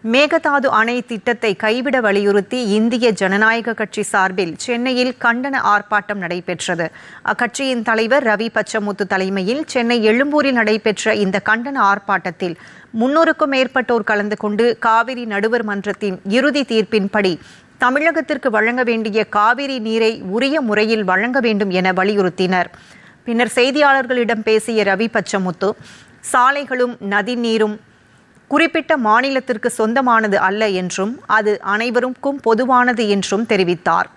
மேகதாது அணை திட்டத்தை கைவிட வலியுறுத்தி இந்திய ஜனநாயக கட்சி சார்பில் சென்னையில் கண்டன ஆர்ப்பாட்டம் நடைபெற்றது. அக்கட்சியின் தலைவர் ரவி பச்சமுத்து தலைமையில் சென்னை எழும்பூரில் நடைபெற்ற இந்த கண்டன ஆர்ப்பாட்டத்தில் 300க்கும் மேற்பட்டோர் கலந்து கொண்டு காவிரி நடுவர் மன்றத்தின் இறுதி தீர்ப்பின்படி தமிழகத்திற்கு வழங்க வேண்டிய காவிரி நீரை உரிய முறையில் வழங்க வேண்டும் என வலியுறுத்தினர். பின்னர் செய்தியாளர்களிடம் பேசிய ரவி பச்சமுத்து, சாலைகளும் நதிநீரும் குறிப்பிட்ட மாநிலத்திற்கு சொந்தமானது அல்ல என்றும் அது அனைவருக்கும் பொதுவானது என்றும் தெரிவித்தார்.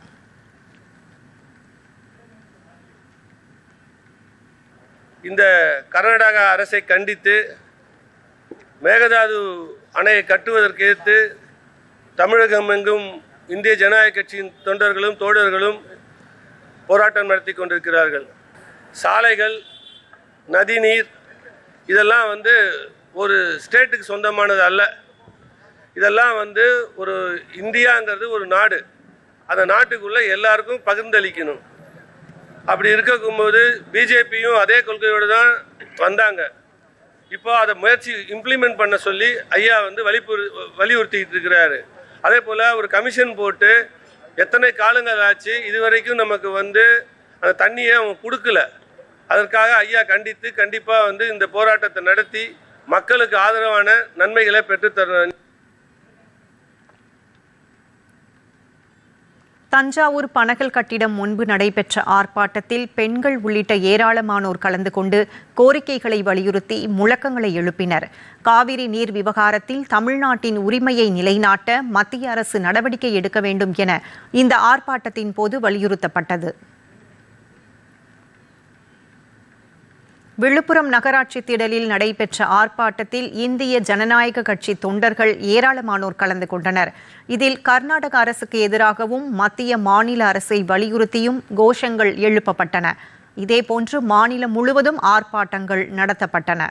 இந்த கர்நாடக அரசை கண்டித்து மேகதாது அணையை கட்டுவதற்கு எதிர்த்து தமிழகம் எங்கும் இந்திய ஜனநாயக கட்சியின் தொண்டர்களும் தோழர்களும் போராட்டம் நடத்தி கொண்டிருக்கிறார்கள். சாலைகள், நதிநீர் இதெல்லாம் ஒரு ஸ்டேட்டுக்கு சொந்தமானது அல்ல. இதெல்லாம் ஒரு இந்தியாங்கிறது ஒரு நாடு. அந்த நாட்டுக்குள்ளே எல்லாருக்கும் பகிர்ந்தளிக்கணும். அப்படி இருக்கும்போது பிஜேபியும் அதே கொள்கையோடு தான் வந்தாங்க. இப்போ அதை இம்ப்ளிமெண்ட் பண்ண சொல்லி ஐயா வலியுறுத்திட்டு இருக்கிறாரு. அதே போல் ஒரு கமிஷன் போட்டு எத்தனை காலங்கள் ஆச்சு, இதுவரைக்கும் நமக்கு அந்த தண்ணியை அவங்க கொடுக்கல. அதற்காக ஐயா கண்டிப்பாக இந்த போராட்டத்தை நடத்தி மக்களுக்கு ஆதரவான நன்மைகளை பெற்றுத்தர. தஞ்சாவூர் பனகல் கட்டிடம் முன்பு நடைபெற்ற ஆர்ப்பாட்டத்தில் பெண்கள் உள்ளிட்ட ஏராளமானோர் கலந்து கொண்டு கோரிக்கைகளை வலியுறுத்தி முழக்கங்களை எழுப்பினர். காவிரி நீர் விவகாரத்தில் தமிழ்நாட்டின் உரிமையை நிலைநாட்ட மத்திய அரசு நடவடிக்கை எடுக்க வேண்டும் என இந்த ஆர்ப்பாட்டத்தின் போது வலியுறுத்தப்பட்டது. விழுப்புரம் நகராட்சி திடலில் நடைபெற்ற ஆர்ப்பாட்டத்தில் இந்திய ஜனநாயக கட்சி தொண்டர்கள் ஏராளமானோர் கலந்து கொண்டனர். இதில் கர்நாடக அரசுக்கு எதிராகவும் மத்திய மாநில அரசை வலியுறுத்தியும் கோஷங்கள் எழுப்பப்பட்டன. இதேபோன்று மாநிலம் முழுவதும் ஆர்ப்பாட்டங்கள் நடத்தப்பட்டன.